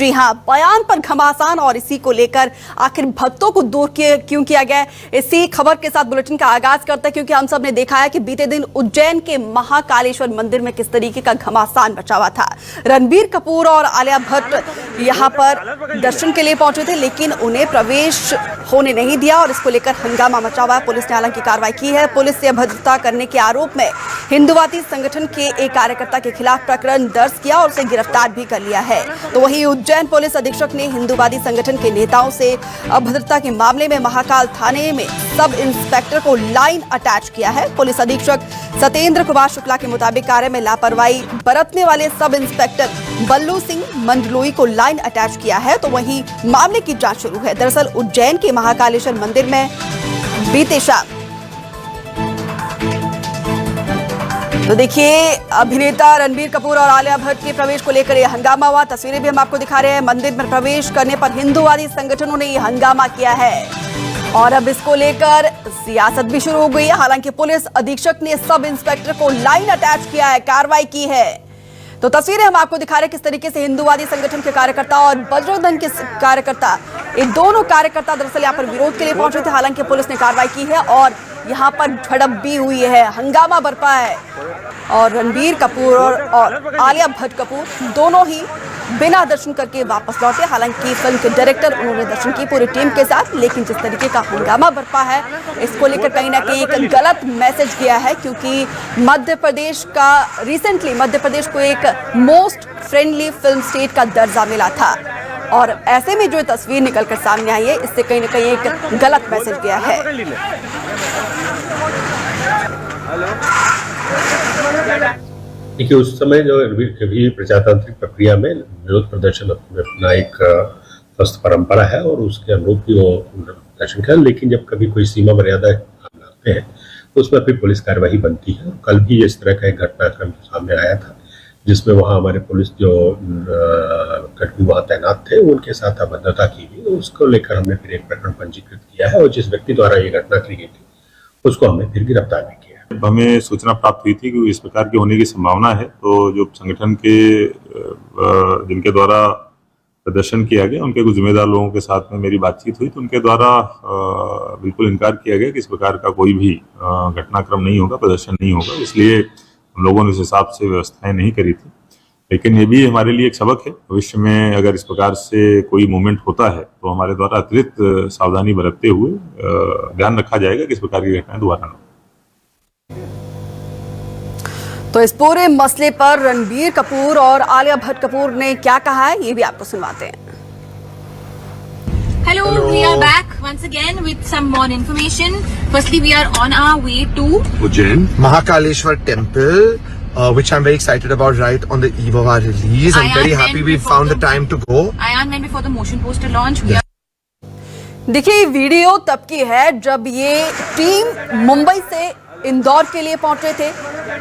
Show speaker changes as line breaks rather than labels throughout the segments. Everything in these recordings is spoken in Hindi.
जी हाँ, बयान पर घमासान और इसी को लेकर आखिर भक्तों को दूर क्यों किया गया है, इसी खबर के साथ बुलेटिन का आगाज करते हैं। क्योंकि हम सब ने देखा है कि बीते दिन उज्जैन के महाकालेश्वर मंदिर में किस तरीके का घमासान मचा हुआ था। रणबीर कपूर और आलिया भट्ट यहां पर दर्शन के लिए पहुंचे थे, लेकिन उन्हें प्रवेश होने नहीं दिया और इसको लेकर हंगामा मचा हुआ है। पुलिस ने हालांकि कार्रवाई की है। पुलिस से अभद्रता करने के आरोप में हिंदुवादी संगठन के एक कार्यकर्ता के खिलाफ प्रकरण दर्ज किया और उसे गिरफ्तार भी कर लिया है। तो वहीं उज्जैन पुलिस अधीक्षक ने हिंदुवादी संगठन के नेताओं से अभद्रता के मामले में महाकाल थाने में सब इंस्पेक्टर को लाइन अटैच किया है। पुलिस अधीक्षक सत्येंद्र कुमार शुक्ला के मुताबिक कार्य में लापरवाही बरतने वाले सब इंस्पेक्टर बल्लू सिंह मंडलोई को लाइन अटैच किया है। तो वहीं मामले की जांच शुरू है। दरअसल उज्जैन के महाकालेश्वर मंदिर में बीते शाम तो देखिए अभिनेता रणबीर कपूर और आलिया भट्ट के प्रवेश को लेकर यह हंगामा हुआ। तस्वीरें भी हम आपको दिखा रहे हैं। मंदिर में प्रवेश करने पर हिंदुवादी संगठनों ने यह हंगामा किया है और अब इसको लेकर सियासत भी शुरू हो गई है। हालांकि पुलिस अधीक्षक ने सब इंस्पेक्टर को लाइन अटैच किया है, कार्रवाई की है। तो तस्वीरें हम आपको दिखा रहे हैं किस तरीके से हिंदुवादी संगठन के कार्यकर्ता और बजरंग दल के कार्यकर्ता, ये दोनों कार्यकर्ता दरअसल यहाँ पर विरोध के लिए पहुंचे थे। हालांकि पुलिस ने कार्रवाई की है और यहाँ पर झड़प भी हुई है, हंगामा बरपा है और रणबीर कपूर और आलिया भट्ट कपूर दोनों ही बिना दर्शन करके वापस लौटे। हालांकि फिल्म के डायरेक्टर उन्होंने दर्शन की पूरी टीम के साथ, लेकिन जिस तरीके का हंगामा बरपा है इसको लेकर कहीं ना कहीं एक गलत मैसेज गया है। क्योंकि मध्य प्रदेश को एक मोस्ट फ्रेंडली फिल्म स्टेट का दर्जा मिला था और ऐसे में जो तस्वीर निकलकर सामने आई है इससे कहीं ना कहीं एक गलत मैसेज गया है।
देखिए उस समय जो अभी प्रजातांत्रिक प्रक्रिया में विरोध प्रदर्शन अपना एक स्वस्थ परंपरा है और उसके अनुरूप ही वो प्रदर्शन कर, लेकिन जब कभी कोई सीमा मर्यादा लाते हैं तो उसमें फिर पुलिस कार्यवाही बनती है। कल भी इस तरह का एक घटनाक्रम सामने आया था जिसमें वहाँ हमारे पुलिस जो कर्मी वहाँ तैनात थे उनके साथ अभद्रता की गई। उसको लेकर हमने फिर एक प्रकरण पंजीकृत किया है और जिस व्यक्ति द्वारा ये घटना की गई थी उसको हमने फिर गिरफ्तार भी किया।
हमें सूचना प्राप्त हुई थी कि इस प्रकार की होने की संभावना है, तो जो संगठन के जिनके द्वारा प्रदर्शन किया गया उनके कुछ जिम्मेदार लोगों के साथ में मेरी बातचीत हुई तो उनके द्वारा बिल्कुल इनकार किया गया कि इस प्रकार का कोई भी घटनाक्रम नहीं होगा, प्रदर्शन नहीं होगा। इसलिए हम लोगों ने उस हिसाब से व्यवस्थाएं नहीं करी थी। लेकिन ये भी हमारे लिए एक सबक है, भविष्य में अगर इस प्रकार से कोई मूवमेंट होता है तो हमारे द्वारा अतिरिक्त सावधानी बरतते हुए ध्यान रखा जाएगा कि इस प्रकार की घटनाएं दोबारा न हो।
तो इस पूरे मसले पर रणबीर कपूर और आलिया भट्ट कपूर ने क्या कहा है ये भी आपको सुनवाते हैं।
Hello, we are back once again with some more information. Firstly, we are on our way to
Ujjain Mahakaleshwar Temple, which I'm very excited about right on the eve of our release. I'm very happy we found the time to go.
Ayan when before the motion poster launch. We are
देखिए वीडियो तब की है जब ये टीम मुंबई से इंदौर के लिए पहुंचे थे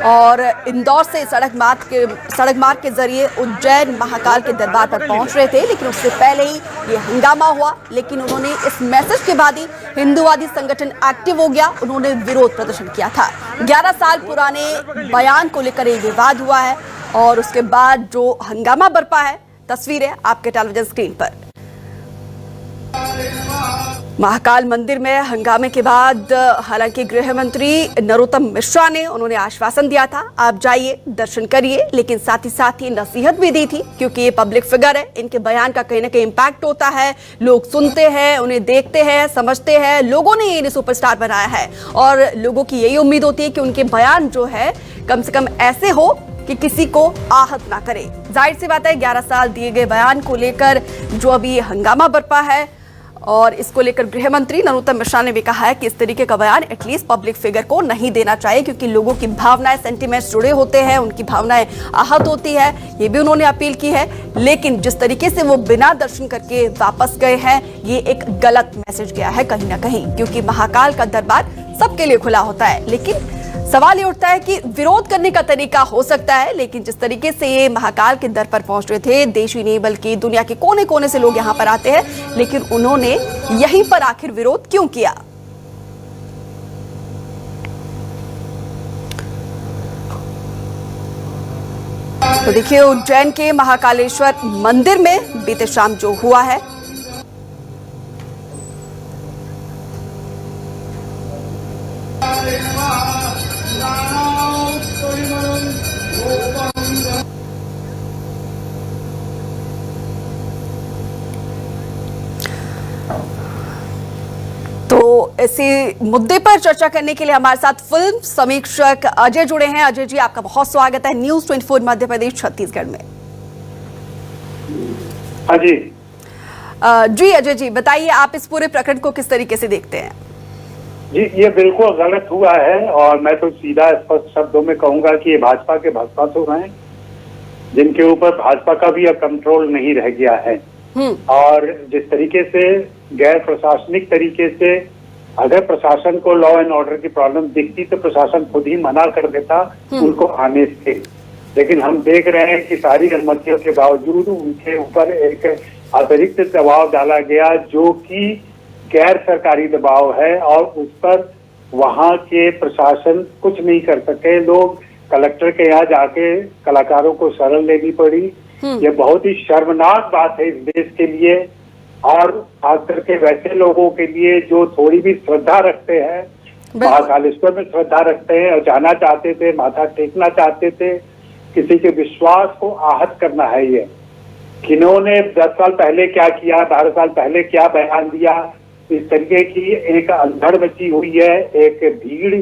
और इंदौर से सड़क मार्ग के जरिए उज्जैन महाकाल के दरबार पर पहुंच रहे थे। लेकिन उससे पहले ही ये हंगामा हुआ। लेकिन उन्होंने इस मैसेज के बाद ही हिंदुवादी संगठन एक्टिव हो गया, उन्होंने विरोध प्रदर्शन किया था। 11 साल पुराने बयान को लेकर ये विवाद हुआ है और उसके बाद जो हंगामा बरपा है, तस्वीरें आपके टेलीविजन स्क्रीन पर। महाकाल मंदिर में हंगामे के बाद हालांकि गृह मंत्री नरोत्तम मिश्रा ने उन्होंने आश्वासन दिया था आप जाइए दर्शन करिए, लेकिन साथ ही नसीहत भी दी थी क्योंकि ये पब्लिक फिगर है, इनके बयान का कहीं ना कहीं इम्पैक्ट होता है, लोग सुनते हैं, उन्हें देखते हैं, समझते हैं। लोगों ने इन्हें सुपरस्टार बनाया है और लोगों की यही उम्मीद होती है कि उनके बयान जो है कम से कम ऐसे हो कि किसी को आहत ना करे। जाहिर सी बात है 11 साल दिए गए बयान को लेकर जो अभी हंगामा बरपा है और इसको लेकर गृह मंत्री नरोत्तम मिश्रा ने भी कहा है कि इस तरीके का बयान एटलीस्ट पब्लिक फिगर को नहीं देना चाहिए क्योंकि लोगों की भावनाएं, सेंटिमेंट्स जुड़े होते हैं, उनकी भावनाएं आहत होती है। ये भी उन्होंने अपील की है। लेकिन जिस तरीके से वो बिना दर्शन करके वापस गए हैं ये एक गलत मैसेज गया है कहीं ना कहीं, क्योंकि महाकाल का दरबार सबके लिए खुला होता है। लेकिन सवाल ये उठता है कि विरोध करने का तरीका हो सकता है, लेकिन जिस तरीके से ये महाकाल के दर पर पहुंच रहे थे, देश ही नहीं बल्कि दुनिया के कोने कोने से लोग यहां पर आते हैं, लेकिन उन्होंने यहीं पर आखिर विरोध क्यों किया? तो देखिए उज्जैन के महाकालेश्वर मंदिर में बीते शाम जो हुआ है, तो इसी मुद्दे पर चर्चा करने के लिए हमारे साथ फिल्म समीक्षक अजय जुड़े हैं। अजय जी, आपका बहुत स्वागत है न्यूज़ 24 मध्य प्रदेश छत्तीसगढ़ में।
हाँ जी।
जी अजय जी, बताइए आप इस पूरे प्रकरण को किस तरीके से देखते हैं?
जी, ये बिल्कुल गलत हुआ है और मैं तो सीधा स्पष्ट शब्दों में कहूंगा कि ये भाजपा के भक्तों हैं जिनके ऊपर भाजपा का भी अब कंट्रोल नहीं रह गया है। और जिस तरीके से गैर प्रशासनिक तरीके से अगर प्रशासन को लॉ एंड ऑर्डर की प्रॉब्लम दिखती तो प्रशासन खुद ही मना कर देता उनको आने से, लेकिन हम देख रहे हैं कि सारी अनुमतियों के बावजूद उनके ऊपर एक अतिरिक्त दबाव डाला गया जो कि गैर सरकारी दबाव है और उस पर वहां के प्रशासन कुछ नहीं कर सके। लोग कलेक्टर के यहाँ जाके कलाकारों को शरण लेनी पड़ी। ये बहुत ही शर्मनाक बात है इस देश के लिए और खास करके वैसे लोगों के लिए जो थोड़ी भी श्रद्धा रखते हैं, महाकालेश्वर में श्रद्धा रखते हैं और जाना चाहते थे, माथा टेकना चाहते थे। किसी के विश्वास को आहत करना है ये। किन्होंने 10 साल पहले क्या किया, 12 साल पहले क्या बयान दिया, इस तरीके की एक अंधड़ मची हुई है, एक भीड़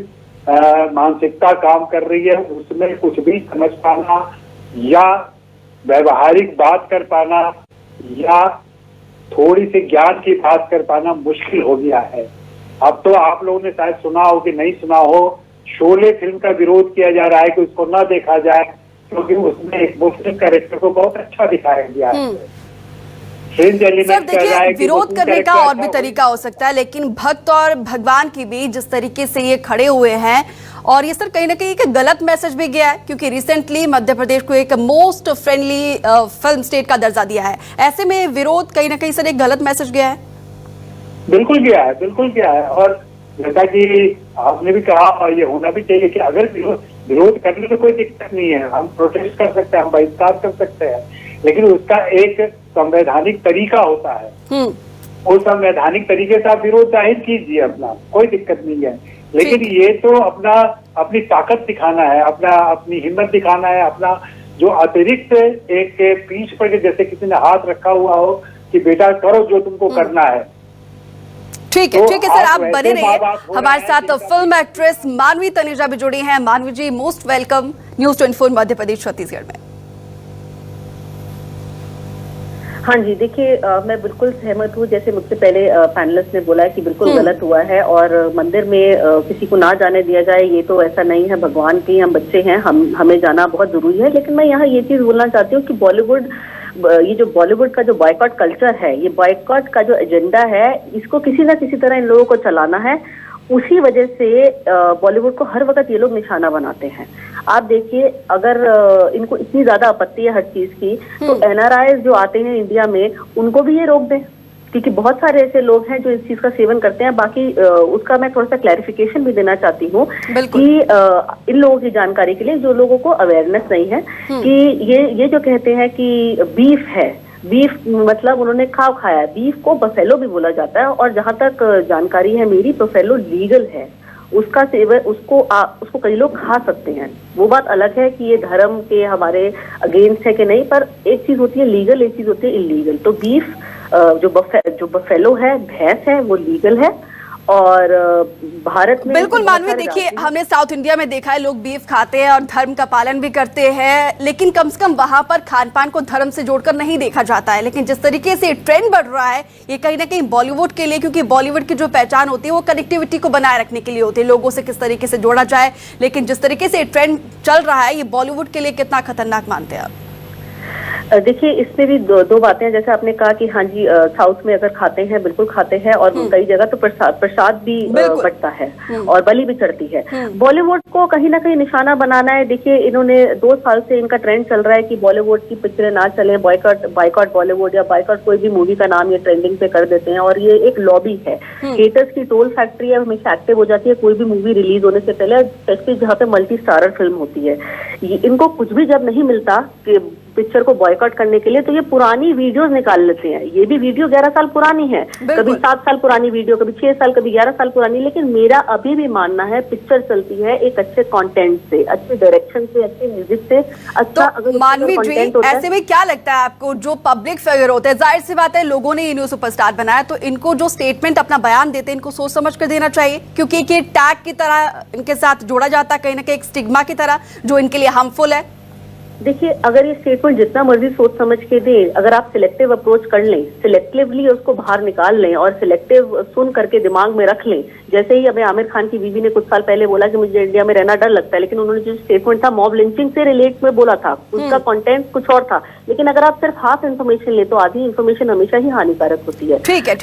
मानसिकता काम कर रही है। उसमें कुछ भी समझ पाना या व्यवहारिक बात कर पाना या थोड़ी सी ज्ञान की बात कर पाना मुश्किल हो गया है। अब तो आप लोगों ने शायद सुना हो कि नहीं सुना हो, शोले फिल्म का विरोध किया जा रहा है कि उसको न देखा जाए क्योंकि उसमें एक मुस्लिम कैरेक्टर को बहुत अच्छा दिखाया गया है।
सर देखिए, विरोध करने का और भी तरीका हो सकता है, लेकिन भक्त और भगवान के बीच जिस तरीके से ये खड़े हुए हैं और ये सर कहीं ना कहीं एक गलत मैसेज भी गया है क्योंकि रिसेंटली मध्य प्रदेश को एक मोस्ट फ्रेंडली फिल्म स्टेट का दर्जा दिया है। ऐसे में विरोध कहीं ना कहीं सर एक गलत मैसेज गया है।
बिल्कुल गया है, बिल्कुल गया है। और जैसा कि आपने भी कहा और ये होना भी चाहिए कि अगर विरोध करने में कोई दिक्कत नहीं है, हम प्रोटेस्ट कर सकते हैं, हम बहिष्कार कर सकते हैं, लेकिन उसका एक संवैधानिक तरीका होता है। उस संवैधानिक तरीके से आप विरोध जाहिर कीजिए अपना, कोई दिक्कत नहीं है। लेकिन ये तो अपनी ताकत दिखाना है, अपनी हिम्मत दिखाना है, अपना जो अतिरिक्त एक पीठ पर जैसे किसी ने हाथ रखा हुआ हो कि बेटा करो जो तुमको करना है।
ठीक है सर, आप बने रहिए। हमारे साथ फिल्म एक्ट्रेस मानवी तनेजा भी जुड़ी हैं। मानवी जी, most welcome news 24 Madhya Pradesh Chhattisgarh में।
हाँ जी, देखिए मैं बिल्कुल सहमत हूँ। जैसे मुझसे पहले पैनलिस्ट ने बोला कि बिल्कुल गलत हुआ है और मंदिर में किसी को ना जाने दिया जाए, ये तो ऐसा नहीं है। भगवान के हम बच्चे हैं, हमें जाना बहुत जरूरी है। लेकिन मैं यहाँ ये चीज बोलना चाहती हूँ कि ये जो बॉलीवुड का जो बॉयकॉट कल्चर है, ये बॉयकॉट का जो एजेंडा है, इसको किसी ना किसी तरह इन लोगों को चलाना है। उसी वजह से बॉलीवुड को हर वक्त ये लोग निशाना बनाते हैं। आप देखिए, अगर इनको इतनी ज्यादा आपत्ति है हर चीज की, तो NRIs जो आते हैं इंडिया में, उनको भी ये रोक दें, क्योंकि बहुत सारे ऐसे लोग हैं जो इस चीज का सेवन करते हैं। बाकी उसका मैं थोड़ा सा क्लैरिफिकेशन भी देना चाहती हूँ कि इन लोगों की जानकारी के लिए, जो लोगों को अवेयरनेस नहीं है, कि ये जो कहते हैं कि बीफ है, बीफ मतलब उन्होंने खाया है। बीफ को बफेलो भी बोला जाता है और जहां तक जानकारी है मेरी, बफेलो लीगल है। उसका सेवन उसको कई लोग खा सकते हैं। वो बात अलग है कि ये धर्म के हमारे अगेंस्ट है कि नहीं, पर एक चीज होती है लीगल, एक चीज होती है इलीगल। तो बीफ जो बफेलो है, भैंस है, वो लीगल है। और भारत में
बिल्कुल मानवी, देखिए हमने साउथ इंडिया में देखा है लोग बीफ खाते हैं और धर्म का पालन भी करते हैं, लेकिन कम से कम वहां पर खान पान को धर्म से जोड़कर नहीं देखा जाता है। लेकिन जिस तरीके से ट्रेंड बढ़ रहा है, ये कहीं ना कहीं बॉलीवुड के लिए, क्योंकि बॉलीवुड की जो पहचान होती है वो कनेक्टिविटी को बनाए रखने के लिए होती है, लोगों से किस तरीके से जोड़ा जाए। लेकिन जिस तरीके से ट्रेंड चल रहा है, ये बॉलीवुड के लिए कितना खतरनाक मानते हैं आप?
देखिए, इसमें भी दो बातें हैं। जैसे आपने कहा कि हाँ जी, साउथ में अगर खाते हैं, बिल्कुल खाते हैं, और कई जगह तो प्रसाद भी बंटता है और बलि भी चढ़ती है। बॉलीवुड को कहीं ना कहीं निशाना बनाना है। देखिए, इन्होंने 2 साल से इनका ट्रेंड चल रहा है कि बॉलीवुड की पिक्चरें ना चले, बॉयकॉट बॉलीवुड या बॉयकॉट कोई भी मूवी का नाम ये ट्रेंडिंग पे कर देते हैं, और ये एक लॉबी है। हेटर्स की टोल फैक्ट्री है, हमेशा एक्टिव हो जाती है कोई भी मूवी रिलीज होने से पहले, स्पेशली जहाँ पे मल्टी स्टारर फिल्म होती है। इनको कुछ भी जब नहीं मिलता कि पिक्चर को बॉयकॉट करने के लिए, तो ये पुरानी वीडियोस निकाल लेते हैं। ये भी वीडियो 11 साल पुरानी है, कभी 7 साल पुरानी वीडियो, कभी 6 साल, कभी 11 साल पुरानी। लेकिन मेरा अभी भी मानना है पिक्चर चलती है एक अच्छे कंटेंट से, अच्छे डायरेक्शन से, अच्छे म्यूजिक से। अच्छा,
तो मानवी जी, ऐसे में क्या लगता है आपको, जो पब्लिक फिगर होते हैं, जाहिर सी बात है लोगों ने इन्हें सुपरस्टार बनाया, तो इनको जो स्टेटमेंट अपना बयान देते हैं, इनको सोच समझ कर देना चाहिए, क्योंकि ये टैग की तरह इनके साथ जोड़ा जाता है, कहीं ना कहीं एक स्टिग्मा की तरह, जो इनके लिए हार्मफुल है।
देखिए, अगर ये स्टेटमेंट जितना मर्जी सोच समझ के दें, अगर आप सिलेक्टिव अप्रोच कर लें, सिलेक्टिवली उसको बाहर निकाल लें और सिलेक्टिव सुन करके दिमाग में रख लें। जैसे ही अभी आमिर खान की बीवी ने कुछ साल पहले बोला कि मुझे इंडिया में रहना डर लगता है, लेकिन उन्होंने जो स्टेटमेंट था मॉब लिंचिंग से रिलेट में बोला था, उसका कंटेंट कुछ और था। लेकिन अगर आप सिर्फ हाफ इन्फॉर्मेशन ले, तो आधी इन्फॉर्मेशन हमेशा ही हानिकारक होती है।
ठीक है।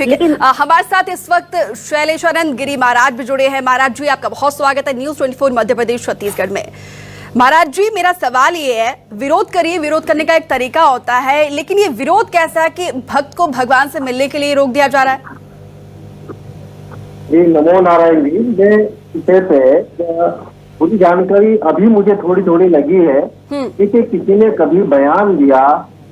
हमारे साथ इस वक्त शैलेश्वरन गिरी महाराज भी जुड़े हैं। महाराज जी, आपका बहुत स्वागत है न्यूज 24 मध्य प्रदेश छत्तीसगढ़ में। महाराज जी, मेरा सवाल ये है, विरोध करिए, विरोध करने का एक तरीका होता है, लेकिन ये विरोध कैसा है कि भक्त को भगवान से मिलने के लिए रोक दिया जा रहा है?
जी, नमो नारायण जी। मैं इसे पे पूरी जानकारी अभी मुझे थोड़ी लगी है कि किसी ने कभी बयान दिया,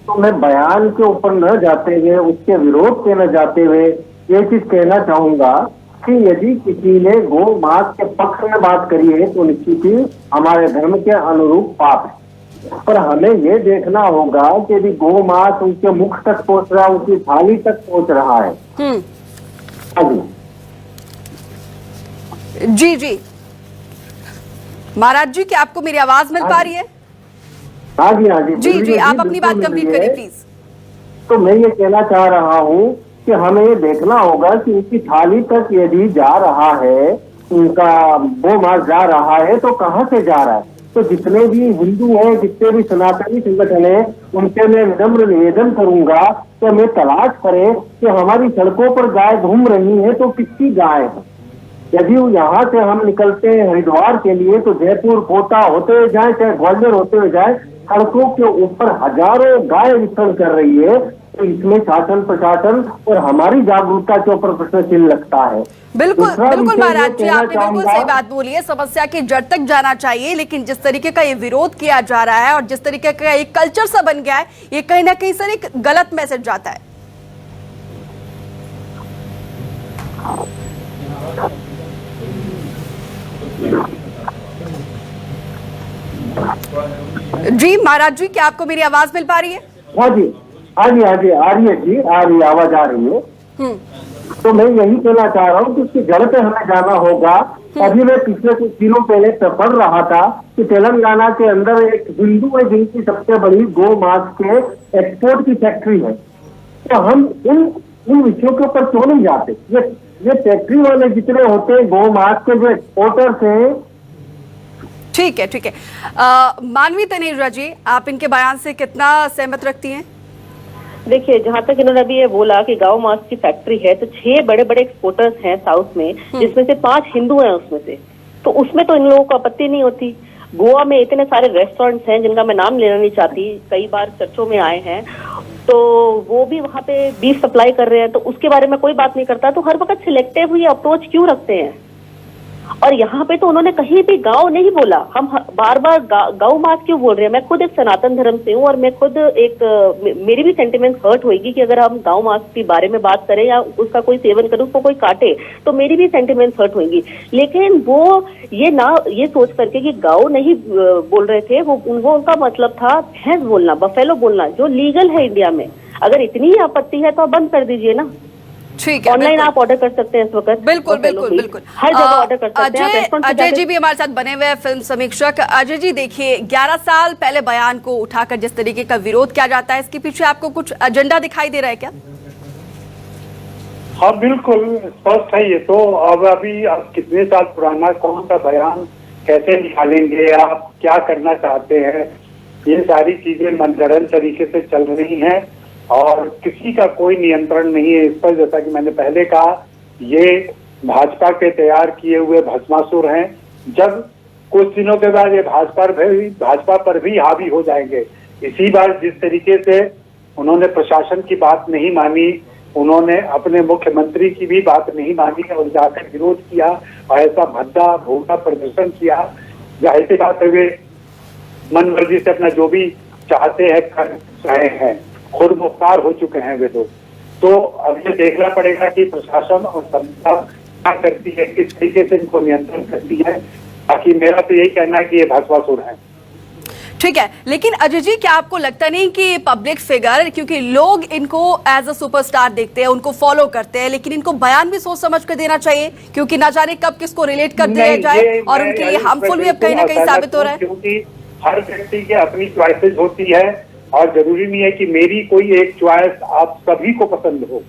तो मैं बयान के ऊपर न जाते हुए, उसके विरोध पे न जाते हुए ये चीज कहना चाहूंगा कि यदि किसी ने गौ मास के पक्ष में बात करी है, तो निश्चित ही हमारे धर्म के अनुरूप पाप है। पर हमें ये देखना होगा कि यदि गौ मास उनके मुख तक पहुंच रहा है, उनकी थाली तक पहुंच रहा है।
जी महाराज जी, क्या आपको मेरी आवाज मिल पा रही है?
हाँ जी।
जी, आप अपनी बात कंप्लीट करिए प्लीज।
तो मैं ये कहना चाह रहा हूँ कि हमें ये देखना होगा कि उनकी थाली तक यदि जा रहा है, उनका गौ मास जा रहा है, तो कहाँ से जा रहा है। तो जितने भी हिंदू हैं, जितने भी सनातनी संगठन है, उनसे मैं विनम्र निवेदन करूंगा कि हमें तलाश करें कि हमारी सड़कों पर गाय घूम रही है तो किसकी गाय है। यदि यहाँ से हम निकलते हैं हरिद्वार के लिए, तो जयपुर कोटा होते हुए जाए, चाहे ग्वालियर होते हुए जाए, सड़कों के ऊपर हजारों गाय विचरण कर रही है। तो इसमें शासन प्रशासन और हमारी जागरूकता के ऊपर प्रश्न चिन्ह लगता है।
बिल्कुल महाराज जी, आपने बिल्कुल सही बात बोली है। समस्या की जड़ तक जाना चाहिए, लेकिन जिस तरीके का ये विरोध किया जा रहा है और जिस तरीके का एक कल्चर सा बन गया है, ये कहीं ना कहीं सर एक गलत मैसेज जाता है। जी महाराज जी, क्या आपको मेरी आवाज मिल पा रही है?
हाँ जी, आ रही है जी, आ रही है, आवाज आ रही है। तो मैं यही कहना चाह रहा हूँ कि उसकी जड़ पे हमें जाना होगा। अभी मैं पिछले कुछ दिनों पहले पढ़ रहा था कि तेलंगाना के अंदर एक हिंदू है जिनकी सबसे बड़ी गौ मांस के एक्सपोर्ट की फैक्ट्री है। तो हम इन विषयों के ऊपर क्यों नहीं जाते? ये फैक्ट्री वाले जितने होते हैं, गौ मांस के जो एक्सपोर्टर्स हैं।
ठीक है। मानवी तनेजा जी, आप इनके बयान से कितना सहमत रखती हैं?
देखिए, जहाँ तक इन्होंने अभी ये बोला कि गांव मांस की फैक्ट्री है, तो 6 बड़े बड़े एक्सपोर्टर्स हैं साउथ में, जिसमें से 5 हिंदू हैं उसमें से। तो उसमें तो इन लोगों को आपत्ति नहीं होती। गोवा में इतने सारे रेस्टोरेंट्स हैं जिनका मैं नाम लेना नहीं चाहती, कई बार चर्चों में आए हैं, तो वो भी वहाँ पे बीफ सप्लाई कर रहे हैं, तो उसके बारे में कोई बात नहीं करता। तो हर वक्त सिलेक्टिव ये अप्रोच क्यों रखते हैं? और यहाँ पे तो उन्होंने कहीं भी गांव नहीं बोला। हम बार बार गौ मास क्यों बोल रहे हैं? मैं खुद एक सनातन धर्म से हूँ और मैं खुद मेरी भी सेंटिमेंट हर्ट होगी कि अगर हम गौ मास के बारे में बात करें या उसका कोई सेवन करे, उसको कोई काटे, तो मेरी भी सेंटिमेंट हर्ट होंगी। लेकिन वो ये सोच करके कि गौ नहीं बोल रहे थे, वो उनका मतलब था भैंस बोलना, बफेलो बोलना, जो लीगल है इंडिया में। अगर इतनी ही आपत्ति है तो आप बंद कर दीजिए ना।
ठीक है,
ऑनलाइन आप ऑर्डर कर सकते हैं इस वक्त।
बिल्कुल
हर जगह ऑर्डर कर सकते हैं।
अजय जी भी हमारे साथ बने हुए हैं, फिल्म समीक्षक। अजय जी, देखिए 11 साल पहले बयान को उठाकर जिस तरीके का विरोध किया जाता है, इसके पीछे आपको कुछ एजेंडा दिखाई दे रहा है क्या?
हाँ बिल्कुल स्पष्ट है ये तो। अब अभी आप कितने साल पुराना कौन सा बयान कैसे निकालेंगे, आप क्या करना चाहते हैं, ये सारी चीजें मनगढ़ंत तरीके से चल रही हैं और किसी का कोई नियंत्रण नहीं है इस पर। जैसा कि मैंने पहले कहा, ये भाजपा के तैयार किए हुए भस्मासुर हैं। जब कुछ दिनों के बाद ये भाजपा पर भी हावी हो जाएंगे। इसी बार जिस तरीके से उन्होंने प्रशासन की बात नहीं मानी, उन्होंने अपने मुख्यमंत्री की भी बात नहीं मानी और जाकर विरोध किया और ऐसा भद्दा भूखा प्रदर्शन किया, जाहिर सी बात है वे मन मर्जी से अपना जो भी चाहते हैं कर रहे हैं, खुद मुख्तार हो चुके हैं वे लोग। तो अब ये देखना पड़ेगा कि प्रशासन और संस्था क्या करती है, किस तरीके से इनको नियंत्रण करती है। बाकी मेरा तो यही कहना है कि ये भस्मासुर है।
ठीक है, लेकिन अजय जी क्या आपको लगता नहीं कि पब्लिक फिगर, क्योंकि लोग इनको एज अ सुपरस्टार देखते हैं, उनको फॉलो करते हैं, लेकिन इनको बयान भी सोच समझ कर देना चाहिए, क्योंकि ना जाने कब किसको रिलेट कर दिया जाए और उनके लिए हार्मफुल भी अब कहीं ना कहीं साबित हो रहा है।
क्योंकि हर व्यक्ति की अपनी चॉइसेस होती है और जरूरी नहीं है कि मेरी कोई एक चॉइस आप सभी को पसंद हो।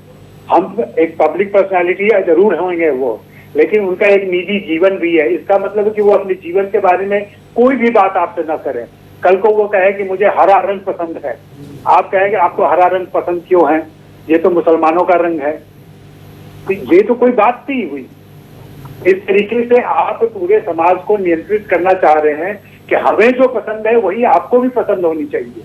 हम एक पब्लिक पर्सनालिटी जरूर होंगे वो, लेकिन उनका एक निजी जीवन भी है। इसका मतलब है कि वो अपने जीवन के बारे में कोई भी बात आपसे न करें। कल को वो कहे कि मुझे हरा रंग पसंद है, आप कहेंगे आपको हरा रंग पसंद क्यों है, ये तो मुसलमानों का रंग है, तो ये तो कोई बात नहीं हुई। इस तरीके से आप पूरे समाज को नियंत्रित करना चाह रहे हैं कि हमें जो पसंद है वही आपको भी पसंद होनी चाहिए।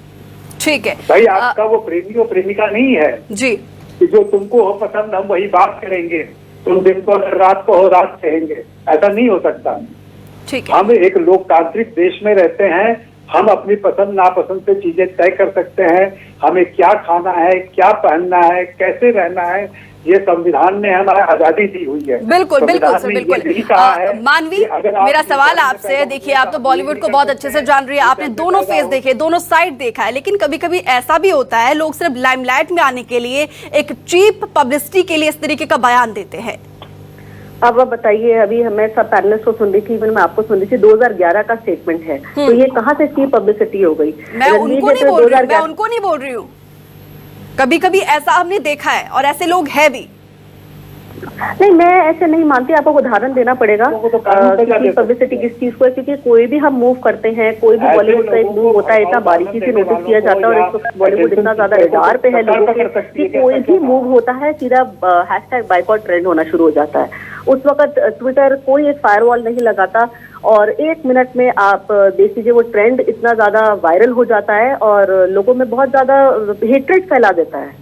ठीक है
भाई, आपका वो प्रेमी और प्रेमिका नहीं है
जी
कि जो तुमको हो पसंद हम वही बात करेंगे, तुम दिन को रात को हो रात कहेंगे, ऐसा नहीं हो सकता।
ठीक है,
हम एक लोकतांत्रिक देश में रहते हैं, हम अपनी पसंद नापसंद से चीजें तय कर सकते हैं। हमें क्या खाना है, क्या पहनना है, कैसे रहना है, ये संविधान ने हमें आजादी दी हुई है।
बिल्कुल बिल्कुल सर,
बिल्कुल
बिल्कुल। मानवी, मेरा सवाल आपसे है, देखिए आप तो बॉलीवुड को बहुत अच्छे से जान रही है, आपने दोनों फेस देखे, दोनों साइड देखा है, लेकिन कभी कभी ऐसा भी होता है लोग सिर्फ लाइमलाइट में आने के लिए, एक चीप पब्लिसिटी के लिए इस तरीके का बयान देते हैं।
अब आप बताइए, अभी मैं सब पैनलिस्ट को सुन रही थी, इवन मैं आपको सुन रही थी, 2011 का स्टेटमेंट है, तो ये कहाँ से चीप पब्लिसिटी हो गई?
मैं उनको नहीं बोल रही हूँ, कभी कभी ऐसा हमने देखा है और ऐसे लोग हैं भी।
नहीं, मैं ऐसे नहीं मानती, आपको उदाहरण देना पड़ेगा कि पब्लिसिटी किस चीज को है, क्योंकि कोई भी हम मूव करते हैं, कोई भी बॉलीवुड का एक मूव होता है, इतना बारीकी से नोटिस किया जाता है और इस वक्त बॉलीवुड इतना ज्यादा रडार पे है लोगों के कि कोई भी मूव होता है सीधा हैशटैग बाइकॉट ट्रेंड होना शुरू हो जाता है। उस वक्त ट्विटर कोई एक फायरवॉल नहीं लगाता और 1 मिनट में आप देख लीजिए वो ट्रेंड इतना ज्यादा वायरल हो जाता है और लोगों में बहुत ज्यादा हेट्रेड फैला देता है।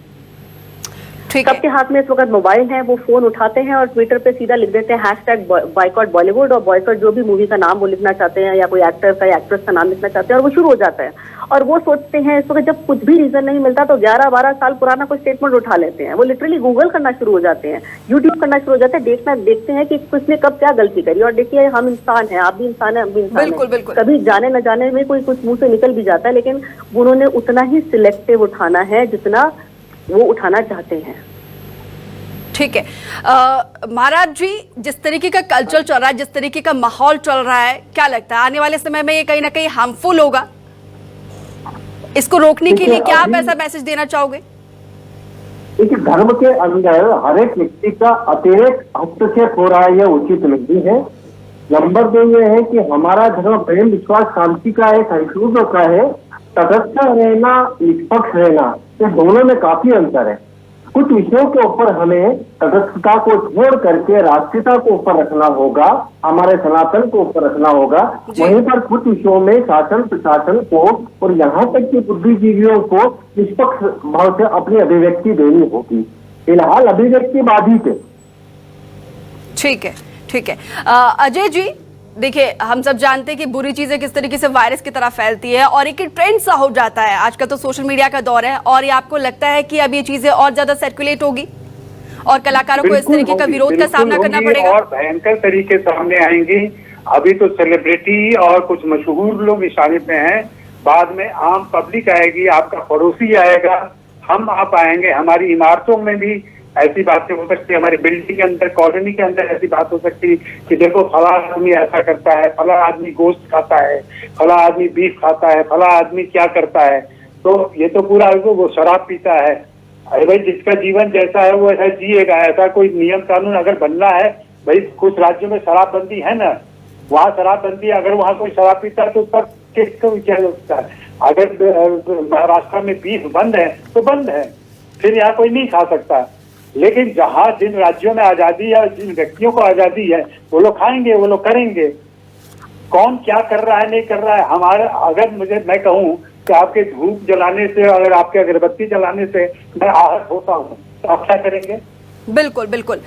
सबके हाथ में इस वक्त मोबाइल है, वो फोन उठाते हैं और ट्विटर पे सीधा लिख देते हैं हैशटैग बाइकॉट बॉलीवुड और बॉयकॉट जो भी मूवी का नाम वो लिखना चाहते हैं या कोई एक्टर का या एक्ट्रेस का नाम लिखना चाहते हैं और वो शुरू हो जाता है। और वो सोचते हैं इस वक्त जब कुछ भी रीजन नहीं मिलता तो 11-12 साल पुराना कोई स्टेटमेंट उठा लेते हैं, वो लिटरली गूगल करना शुरू हो जाते हैं, यूट्यूब करना शुरू हो जाते हैं, देखते हैं कि किसने कब क्या गलती करी। और देखिए, हम इंसान हैं, आप भी इंसान हैं, हम भी इंसान हैं, कभी जाने न जाने में कोई कुछ मुंह से निकल भी जाता है, लेकिन उन्होंने उतना ही सिलेक्टिव उठाना है जितना वो उठाना चाहते हैं।
ठीक है महाराज जी, जिस तरीके का कल्चर चल रहा है, जिस तरीके का माहौल चल रहा है, क्या लगता है आने वाले समय में ये कहीं ना कहीं हार्मफुल होगा? इसको रोकने के लिए क्या आप ऐसा मैसेज देना चाहोगे?
देखिए, धर्म के अंदर हर एक व्यक्ति का अतिरिक्त हस्तक्षेप हो रहा है, यह उचित नहीं है। नंबर 2 ये है कि हमारा धर्म प्रेम विश्वास शांति का है, सहिष्णुता का है। तटस्थ रहना, निष्पक्ष रहना, ये दोनों में काफी अंतर है। कुछ विषयों के ऊपर हमें तटस्थता को छोड़ करके राष्ट्रीयता को ऊपर रखना होगा, हमारे सनातन को ऊपर रखना होगा। वहीं पर कुछ विषयों में शासन प्रशासन को और यहाँ तक कि बुद्धिजीवियों को निष्पक्ष भाव से अपनी अभिव्यक्ति देनी होगी। फिलहाल अभिव्यक्ति बाधित है।
ठीक है, ठीक है। अजय जी, देखिए हम सब जानते हैं कि बुरी चीजें किस तरीके से वायरस की तरह फैलती है और एक ट्रेंड सा हो जाता है। आज का तो सोशल मीडिया का दौर है और ये आपको लगता है कि अब ये चीजें और ज्यादा सर्कुलेट होगी और कलाकारों को इस तरीके का विरोध का सामना करना पड़ेगा
और भयंकर तरीके सामने आएंगी। अभी तो सेलिब्रिटी और कुछ मशहूर लोग निशाने पे हैं, बाद में आम पब्लिक आएगी, आपका पड़ोसी आएगा, हम आप आएंगे। हमारी इमारतों में भी ऐसी बातें हो सकती है, हमारी बिल्डिंग के अंदर, कॉलोनी के अंदर ऐसी बात हो सकती है कि देखो फला आदमी ऐसा करता है, फला आदमी गोश्त खाता है, फला आदमी बीफ खाता है, फला आदमी क्या करता है। तो ये तो पूरा वो शराब पीता है। अरे भाई, जिसका जीवन जैसा है वो ऐसा जिएगा। ऐसा कोई नियम कानून अगर बनना है, भाई कुछ राज्यों में शराबबंदी है ना, वहाँ शराबबंदी, अगर वहाँ कोई शराब पीता है तो उस पर केस को किया जा सकता है। अगर महाराष्ट्र में बीफ बंद है तो बंद है, फिर यहाँ कोई नहीं खा सकता। लेकिन जहाँ जिन राज्यों में आजादी है, जिन व्यक्तियों को आजादी है, वो लोग खाएंगे, वो लोग करेंगे। कौन क्या कर रहा है नहीं कर रहा है, हमारा अगर मैं कहूँ कि आपके धूप जलाने से, अगर आपके अगरबत्ती जलाने से मैं आहत होता हूँ, तो आप क्या करेंगे?
बिल्कुल बिल्कुल।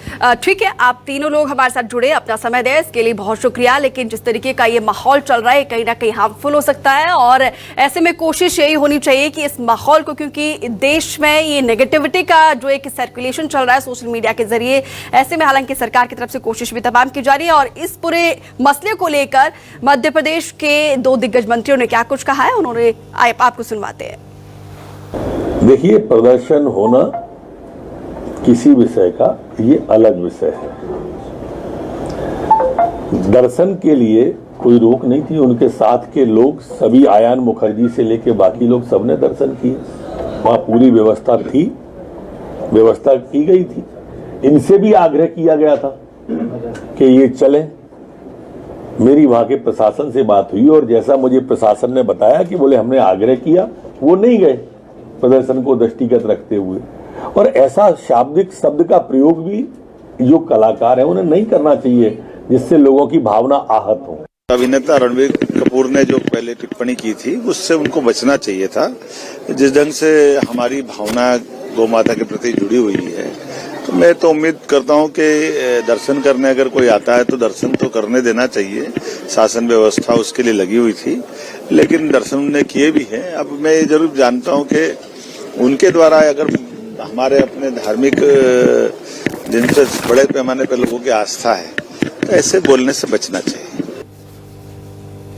ठीक है, आप तीनों लोग हमारे साथ जुड़े, अपना समय दें, इसके लिए बहुत शुक्रिया। लेकिन जिस तरीके का ये माहौल चल रहा है कहीं ना कहीं हार्मफुल हो सकता है, और ऐसे में कोशिश यही होनी चाहिए कि इस माहौल को, क्योंकि देश में ये नेगेटिविटी का जो एक सर्कुलेशन चल रहा है सोशल मीडिया के जरिए, ऐसे में हालांकि सरकार की तरफ से कोशिश भी तमाम की जा रही है। और इस पूरे मसले को लेकर मध्य प्रदेश के 2 दिग्गज मंत्रियों ने क्या कुछ कहा है, उन्होंने आपको सुनवाते हैं।
देखिए, प्रदर्शन होना किसी विषय का ये अलग विषय है। दर्शन के लिए कोई रोक नहीं थी, उनके साथ के लोग सभी, आयान मुखर्जी से लेके बाकी लोग सबने दर्शन किए, वहां पूरी व्यवस्था थी, व्यवस्था की गई थी। इनसे भी आग्रह किया गया था कि ये चलें। मेरी वहां के प्रशासन से बात हुई और जैसा मुझे प्रशासन ने बताया कि बोले हमने आग्रह किया, वो नहीं गए प्रदर्शन को दृष्टिगत रखते हुए। और ऐसा शाब्दिक शब्द का प्रयोग भी जो कलाकार है उन्हें नहीं करना चाहिए जिससे लोगों की भावना आहत हो।
अभिनेता रणबीर कपूर ने जो पहले टिप्पणी की थी उससे उनको बचना चाहिए था। जिस ढंग से हमारी भावना गौ माता के प्रति जुड़ी हुई है, तो मैं तो उम्मीद करता हूं कि दर्शन करने अगर कोई आता है तो दर्शन तो करने देना चाहिए। शासन व्यवस्था उसके लिए लगी हुई थी, लेकिन दर्शन उन्होंने किए भी हैं। अब मैं जरूर जानता हूं कि उनके द्वारा अगर हमारे अपने धार्मिक जिन पर बड़े पैमाने पर लोगों की आस्था है, तो ऐसे बोलने से बचना चाहिए।